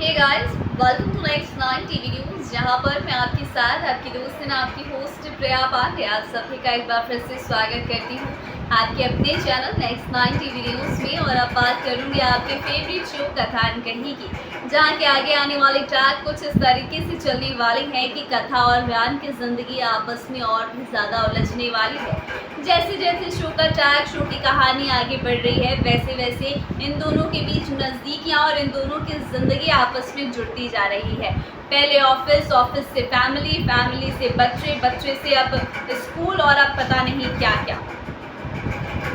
Hey guys, welcome to Next 9 TV news, जहां पर मैं आपके साथ आपकी दोस्त एंड आपकी होस्ट प्रिया पांडे आप सभी का एक बार फिर से स्वागत करती हूं आपके अपने चैनल नेक्स्ट 9 टीवी न्यूज़ में। और अब बात करूंगी आपके फेवरेट शो कथा कही की, जहां के आगे आने वाले ट्रैक कुछ इस तरीके से चलने वाले हैं कि कथा और बयान की ज़िंदगी आपस में और भी ज़्यादा उलझने वाली है। जैसे जैसे शो का ट्रैक, शो की कहानी आगे बढ़ रही है, वैसे वैसे इन दोनों के बीच नज़दीकियाँ और इन दोनों की ज़िंदगी आपस में जुड़ती जा रही है। पहले ऑफिस, ऑफिस से फैमिली, फैमिली से बच्चे, बच्चे से अब स्कूल और अब पता नहीं क्या क्या।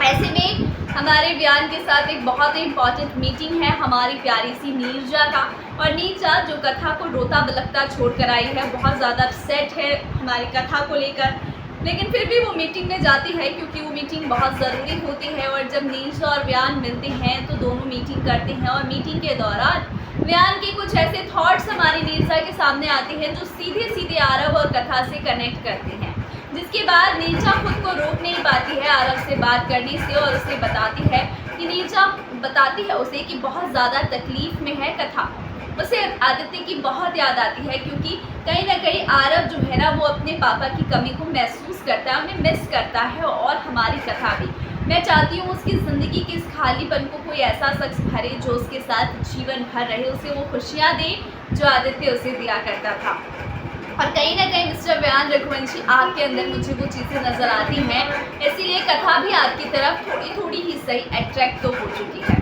ऐसे में हमारे बयान के साथ एक बहुत ही इम्पॉर्टेंट मीटिंग है हमारी प्यारी सी नीरजा का। और नीरजा जो कथा को रोता बिलखता छोड़ कर आई है, बहुत ज़्यादा अपसेट है हमारी कथा को लेकर, लेकिन फिर भी वो मीटिंग में जाती है क्योंकि वो मीटिंग बहुत ज़रूरी होती है। और जब नीरजा और बयान मिलते हैं तो दोनों मीटिंग करते हैं और मीटिंग के दौरान बयान के कुछ ऐसे थॉट्स हमारी नीरजा के सामने आते हैं जो सीधे सीधे आरव और कथा से कनेक्ट करते हैं, जिसके बाद नीरजा खुद को रोक नहीं पाती है आरव से बात करने से और उसे बताती है कि नीरजा बताती है उसे कि बहुत ज़्यादा तकलीफ़ में है कथा। उसे आदित्य की बहुत याद आती है क्योंकि कहीं ना कहीं आरव जो है ना वो अपने पापा की कमी को महसूस करता है, उन्हें मिस करता है। और हमारी कथा भी, मैं चाहती हूँ उसकी ज़िंदगी के इस खालीपन को कोई ऐसा शख्स भरे जो उसके साथ जीवन भर रहे, उसे वो खुशियाँ दे जो आदित्य उसे दिया करता था। और कहीं ना कहीं मिस्टर बयान रघुवंशी आपके अंदर मुझे वो चीज़ें नज़र आती हैं, इसीलिए कथा भी आपकी तरफ थोड़ी थोड़ी ही सही अट्रैक्ट तो हो चुकी है।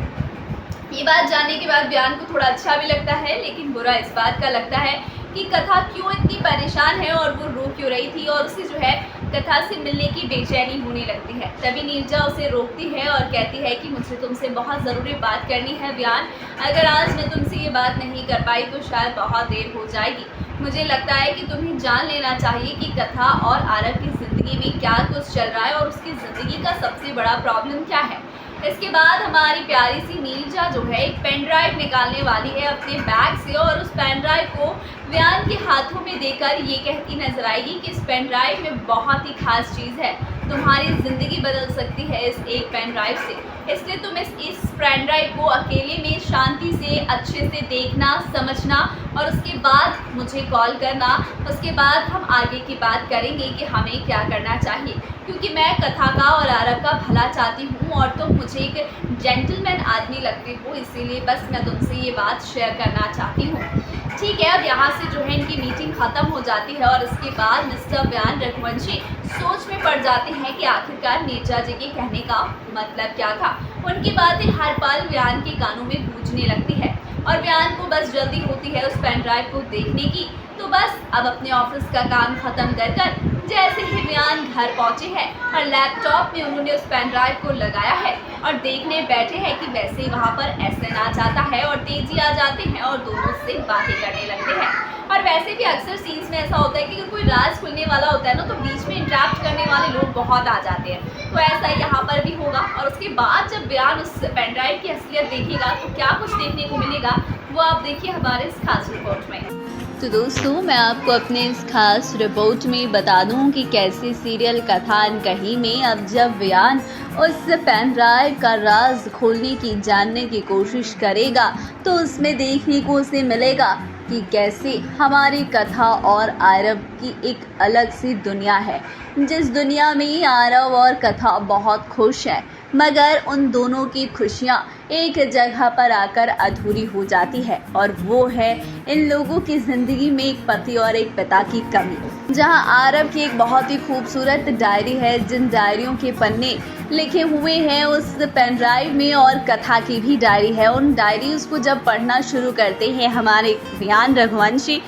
ये बात जानने के बाद बयान को थोड़ा अच्छा भी लगता है, लेकिन बुरा इस बात का लगता है कि कथा क्यों इतनी परेशान है और वो रो क्यों रही थी, और उसे जो है कथा से मिलने की बेचैनी होने लगती है। तभी नीरजा उसे रोकती है और कहती है कि मुझे तुमसे बहुत ज़रूरी बात करनी है बयान, अगर आज मैं तुमसे ये बात नहीं कर पाई तो शायद बहुत देर हो जाएगी। मुझे लगता है कि तुम्हें जान लेना चाहिए कि कथा और आरव की ज़िंदगी में क्या कुछ चल रहा है और उसकी ज़िंदगी का सबसे बड़ा प्रॉब्लम क्या है। इसके बाद हमारी प्यारी सी नीरजा जो है एक पेन ड्राइव निकालने वाली है अपने बैग से और उस पेन ड्राइव को बयान के हाथों में देकर ये कहती नजर आएगी कि इस पेन ड्राइव में बहुत ही खास चीज़ है, तुम्हारी ज़िंदगी बदल सकती है इस एक पेन ड्राइव से। इसलिए तुम इस पेन ड्राइव को अकेले में शांति से अच्छे से देखना, समझना और उसके बाद मुझे कॉल करना। उसके बाद हम आगे की बात करेंगे कि हमें क्या करना चाहिए, क्योंकि मैं कथा का और आरव का भला चाहती हूँ और तुम मुझे एक जेंटलमैन आदमी लगते हो, इसीलिए बस मैं तुमसे ये बात शेयर करना चाहती हूँ। ठीक है, अब यहाँ से जो है इनकी मीटिंग ख़त्म हो जाती है और इसके बाद मिस्टर बयान रघुवंशी सोच में पड़ जाते हैं कि आखिरकार नीरजा जी के कहने का मतलब क्या था। उनकी बातें हर पल बयान के कानों में गूंजने लगती है और बयान को बस जल्दी होती है उस पेन ड्राइव को देखने की। तो बस अब अपने ऑफिस का काम ख़त्म कर जैसे ही बयान घर पहुँचे हैं और लैपटॉप में उन्होंने उस पेन ड्राइव को लगाया है और देखने बैठे हैं कि वैसे ही वहाँ पर एसएन आ जाता है और तेजी आ जाते हैं और दोनों से बातें करने लगते हैं। और वैसे भी अक्सर सीन्स में ऐसा होता है कि अगर कोई राज खुलने वाला होता है ना तो बीच में इंटरप्ट करने वाले लोग बहुत आ जाते हैं, तो ऐसा यहाँ पर भी होगा। और उसके बाद जब बयान उस पेन ड्राइव की असलियत देखेगा तो क्या कुछ देखने को मिलेगा वो आप देखिए हमारे इस खास रिपोर्ट में। तो दोस्तों, मैं आपको अपने इस खास रिपोर्ट में बता दूं कि कैसे सीरियल कथा कही में अब जब बयान उस पेन ड्राइव का राज खोलने की जानने की कोशिश करेगा तो उसमें देखने को उसे मिलेगा कि कैसे हमारी कथा और आरव की एक अलग सी दुनिया है, जिस दुनिया में आरव और कथा बहुत खुश है, मगर उन दोनों की खुशियाँ एक जगह पर आकर अधूरी हो जाती है और वो है इन लोगों की ज़िंदगी में एक पति और एक पिता की कमी। जहां आरव की एक बहुत ही खूबसूरत डायरी है, जिन डायरियों के पन्ने लिखे हुए हैं उस पेन ड्राइव में, और कथा की भी डायरी है। उन डायरीज को जब पढ़ना शुरू करते हैं हमारे बयान रघुवंशी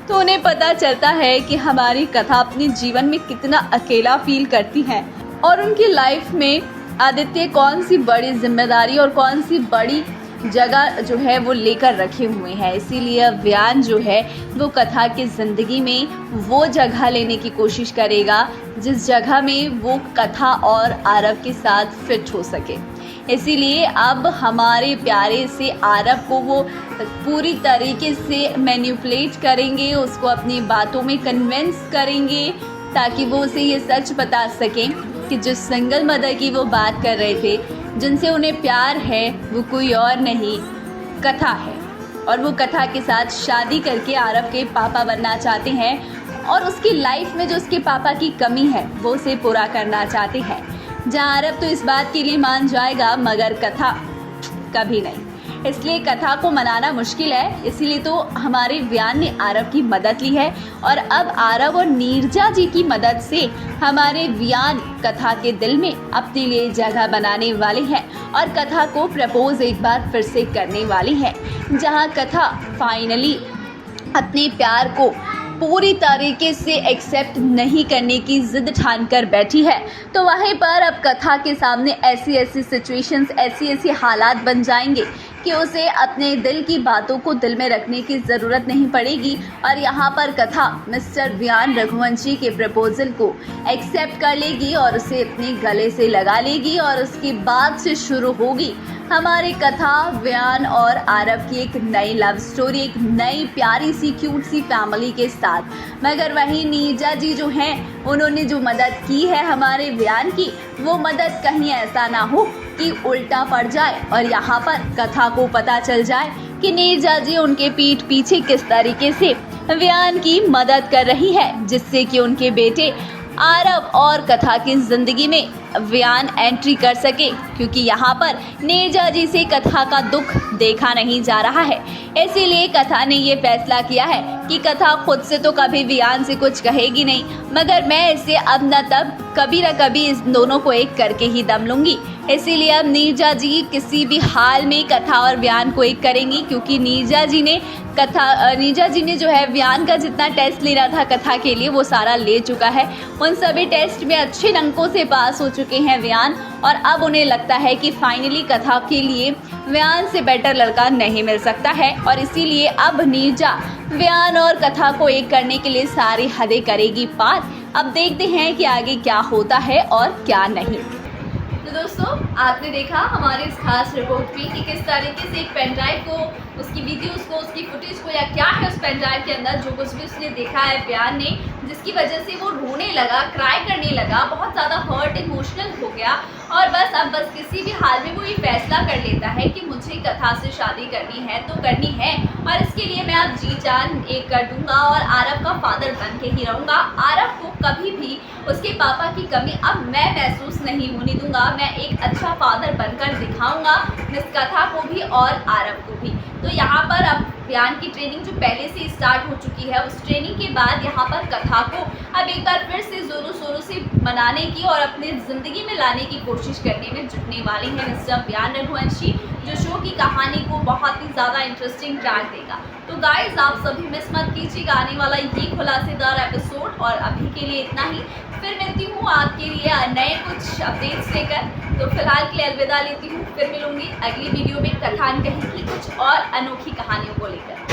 तो उन्हें पता चलता है कि हमारी कथा अपने जीवन में कितना अकेला फील करती है और उनकी लाइफ में आदित्य कौन सी बड़ी जिम्मेदारी और कौन सी बड़ी जगह जो है वो लेकर रखे हुए हैं। इसीलिए बयान जो है वो कथा की ज़िंदगी में वो जगह लेने की कोशिश करेगा जिस जगह में वो कथा और आरव के साथ फिट हो सके। इसीलिए अब हमारे प्यारे से आरव को वो पूरी तरीके से मैनिपुलेट करेंगे, उसको अपनी बातों में कन्विंस करेंगे ताकि वो उसे ये सच बता सकें कि जो सिंगल मदर की वो बात कर रहे थे, जिनसे उन्हें प्यार है, वो कोई और नहीं कथा है। और वो कथा के साथ शादी करके आरव के पापा बनना चाहते हैं और उसकी लाइफ में जो उसके पापा की कमी है वो उसे पूरा करना चाहते हैं। जहाँ आरव तो इस बात के लिए मान जाएगा मगर कथा कभी नहीं। इसलिए कथा को मनाना मुश्किल है, इसीलिए तो हमारे व्यान ने आरव की मदद ली है और अब आरव और नीरजा जी की मदद से हमारे व्यान कथा के दिल में अपने लिए जगह बनाने वाले हैं और कथा को प्रपोज एक बार फिर से करने वाली है। जहां कथा फाइनली अपने प्यार को पूरी तरीके से एक्सेप्ट नहीं करने की जिद ठान कर बैठी है, तो वहीं पर अब कथा के सामने ऐसी ऐसी सिचुएशंस, ऐसी ऐसी हालात बन जाएंगे कि उसे अपने दिल की बातों को दिल में रखने की ज़रूरत नहीं पड़ेगी और यहाँ पर कथा मिस्टर व्यान रघुवंशी के प्रपोजल को एक्सेप्ट कर लेगी और उसे अपने गले से लगा लेगी और उसके बाद से शुरू होगी हमारी कथा व्यान और आरव की एक नई लव स्टोरी, एक नई प्यारी सी क्यूट सी फैमिली के साथ। मगर वहीं नीरजा जी जो हैं उन्होंने जो मदद की है हमारे व्यान की, वो मदद कहीं ऐसा ना हो कि उल्टा पड़ जाए और यहाँ पर कथा को पता चल जाए कि नीरजा जी उनके पीठ पीछे किस तरीके से व्यान की मदद कर रही है, जिससे कि उनके बेटे आरव और कथा की ज़िंदगी में व्यान एंट्री कर सके, क्योंकि यहाँ पर नीरजा जी से कथा का दुख देखा नहीं जा रहा है। इसीलिए कथा ने ये फैसला किया है कि कथा खुद से तो कभी व्यान से कुछ कहेगी नहीं, मगर मैं इसे अब न तब कभी न कभी इस दोनों को एक करके ही दम लूँगी। इसीलिए अब नीरजा जी किसी भी हाल में कथा और व्यान को एक करेंगी, क्योंकि नीरजा जी ने जो है व्यान का जितना टेस्ट लेना था कथा के लिए वो सारा ले चुका है। उन सभी टेस्ट में अच्छे अंकों से पास हो चुके हैं व्यान और अब उन्हें लगता है कि फाइनली कथा के लिए व्यान से बेटर लड़का नहीं मिल सकता है और इसीलिए अब नीरजा व्यान और कथा को एक करने के लिए सारी हदें करेगी पार। अब देखते हैं कि आगे क्या होता है और क्या नहीं। तो दोस्तों, आपने देखा हमारे इस खास रिपोर्ट में कि किस तरीके से एक पेन ड्राइव को, उसकी वीडियोस को, उसकी फुटेज को या क्या है उस पेन ड्राइव के अंदर जो कुछ भी उसने देखा है व्यान ने, जिसकी वजह से वो रोने लगा, क्राई करने लगा, बहुत ज़्यादा हर्ट, इमोशनल हो गया और अब किसी भी हाल में वो ये फैसला कर लेता है कि मुझे कथा से शादी करनी है तो करनी है और इसके लिए मैं अब जी जान एक कर दूंगा और आरव का फादर बन के ही रहूँगा। आरव को कभी भी उसके पापा की कमी अब मैं महसूस नहीं होने दूंगा। मैं एक अच्छा फादर बनकर दिखाऊंगा मिस कथा को भी और आरव को भी। तो यहाँ पर अब व्यान की ट्रेनिंग जो पहले से स्टार्ट हो चुकी है, उस ट्रेनिंग के बाद यहाँ पर कथा को अब एक बार फिर से ज़ोरों शोरों से मनाने की और अपने ज़िंदगी में लाने की कोशिश करने में जुटने वाले हैं मिस्टर व्यान रघुवंशी, जो शो की कहानी को बहुत ही ज़्यादा इंटरेस्टिंग ट्रैक देगा। तो गाइज, आप सभी मिस मत कीजिएगा आने वाला ये खुलासेदार एपिसोड और अभी के लिए इतना ही। फिर मिलती हूँ आपके लिए नए कुछ अपडेट्स लेकर। तो फिलहाल के लिए अलविदा लेती हूँ, फिर मिलूंगी अगली वीडियो में कथा कहीं की कुछ और अनोखी कहानियों को लेकर।